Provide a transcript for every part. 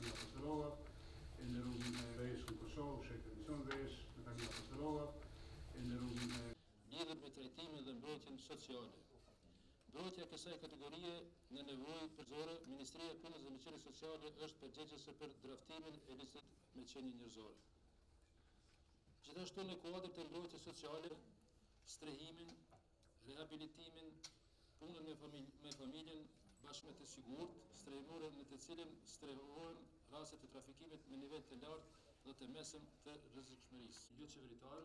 Apostolova, in de room wees van Kosovo, Shekrevision wees, met Amir Apostolova, in de room lidhet me trajtimin dhe mbrojtjen sociale. Mbrojtja e kësaj kategorie në nevojë përzore, Ministria e Punës dhe Mbështetjes Sociale është përgjegjëse për draftimin e listës me qenie njerëzore. Gjithashtu në kuadër të mbrojtjes sociale, strehimin, rehabilitimin, punën me familjen, bashkëmet e sigurt, strehimore në të cilën strehohen raste të trafikimit me nivel të lartë dhe të mesëm të rrezikshmërisë. Jo qeveritar,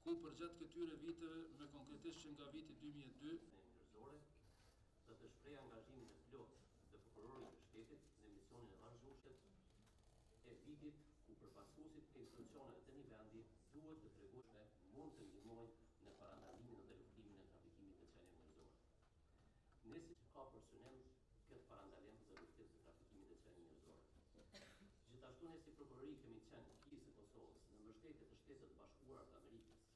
ku përgjatë këtyre viteve me konkretisht që nga viti 2002 dhe të shpreh angazhimin e plotë të prokurorit të shtetit në misionin e vazhdueshëm e vitit ku përfaqësuesit e institucioneve të një vendi duhet të tregojnë mund të ndihmojnë në parandalimin dhe luftimin e trafikimit të qenieve njerëzore. Nëse ka për synim këtë parandalim dhe luftim të trafikimit të qenieve njerëzore. Gjithashtu ne si prokurori kemi qenë kisë të Kosovës në mbështetje të Shtetit të Bashkuara të Amerikës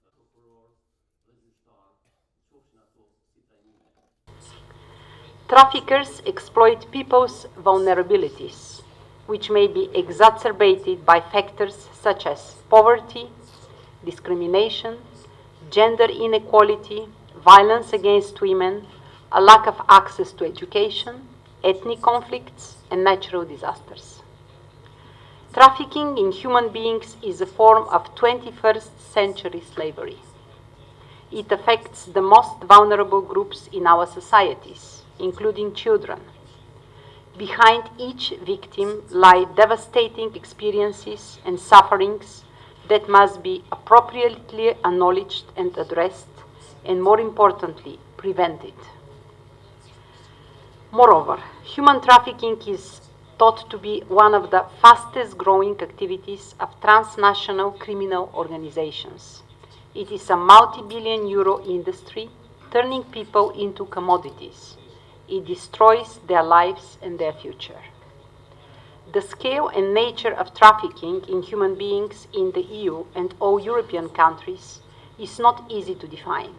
dhe prokuror dhe gjyqtar, qofshin ato si trajnime. Traffickers exploit people's vulnerabilities, which may be exacerbated by factors such as poverty, discrimination, gender inequality, violence against women, a lack of access to education, ethnic conflicts, and natural disasters. Trafficking in human beings is a form of 21st century slavery. It affects the most vulnerable groups in our societies, including children. Behind each victim lie devastating experiences and sufferings that must be appropriately acknowledged and addressed, and more importantly, prevented. Moreover, human trafficking is thought to be one of the fastest growing activities of transnational criminal organizations. It is a multi-billion euro industry, turning people into commodities. It destroys their lives and their future. The scale and nature of trafficking in human beings in the EU and all European countries is not easy to define.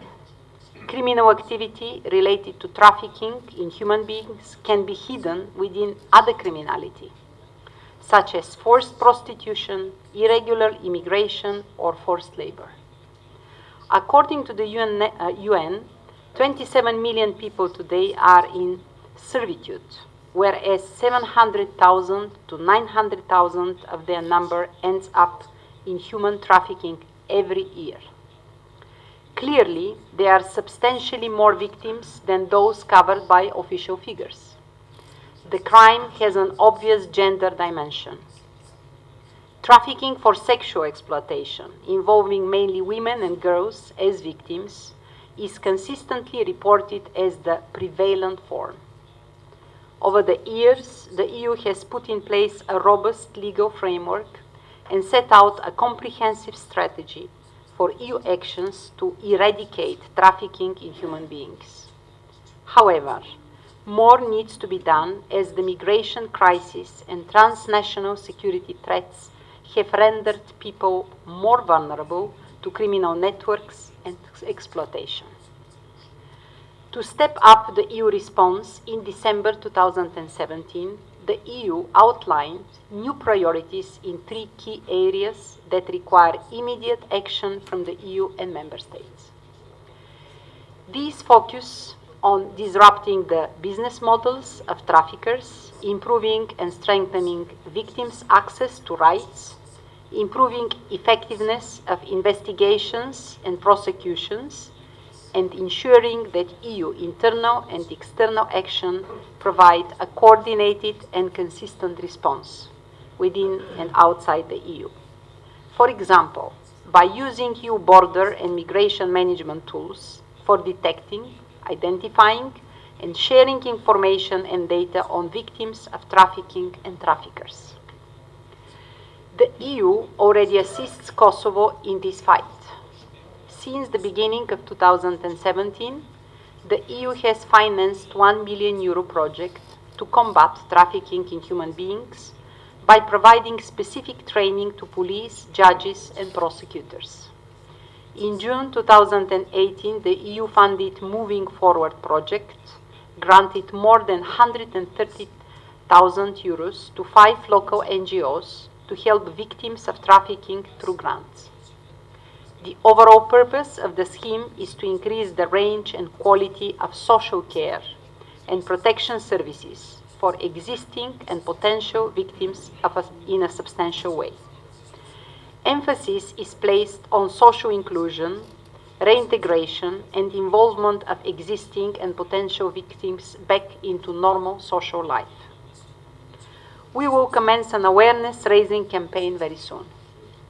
Criminal activity related to trafficking in human beings can be hidden within other criminality, such as forced prostitution, irregular immigration, or forced labor. According to the UN, 27 million people today are in servitude, whereas 700,000 to 900,000 of their number ends up in human trafficking every year. Clearly, there are substantially more victims than those covered by official figures. The crime has an obvious gender dimension. Trafficking for sexual exploitation, involving mainly women and girls as victims, is consistently reported as the prevalent form. Over the years, the EU has put in place a robust legal framework and set out a comprehensive strategy for EU actions to eradicate trafficking in human beings. However, more needs to be done as the migration crisis and transnational security threats have rendered people more vulnerable to criminal networks and exploitation. To step up the EU response, in December 2017, the EU outlined new priorities in 3 key areas that require immediate action from the EU and Member States. These focus on disrupting the business models of traffickers, improving and strengthening victims' access to rights, improving effectiveness of investigations and prosecutions, and ensuring that EU internal and external action provide a coordinated and consistent response within and outside the EU. For example, by using EU border and migration management tools for detecting, identifying, and sharing information and data on victims of trafficking and traffickers. The EU already assists Kosovo in this fight. Since the beginning of 2017, the EU has financed €1 billion project to combat trafficking in human beings by providing specific training to police, judges, and prosecutors. In June 2018, the EU funded Moving Forward project, granted more than €130,000 to 5 local NGOs to help victims of trafficking through grants. The overall purpose of the scheme is to increase the range and quality of social care and protection services for existing and potential victims in a substantial way. Emphasis is placed on social inclusion, reintegration, and involvement of existing and potential victims back into normal social life. We will commence an awareness-raising campaign very soon.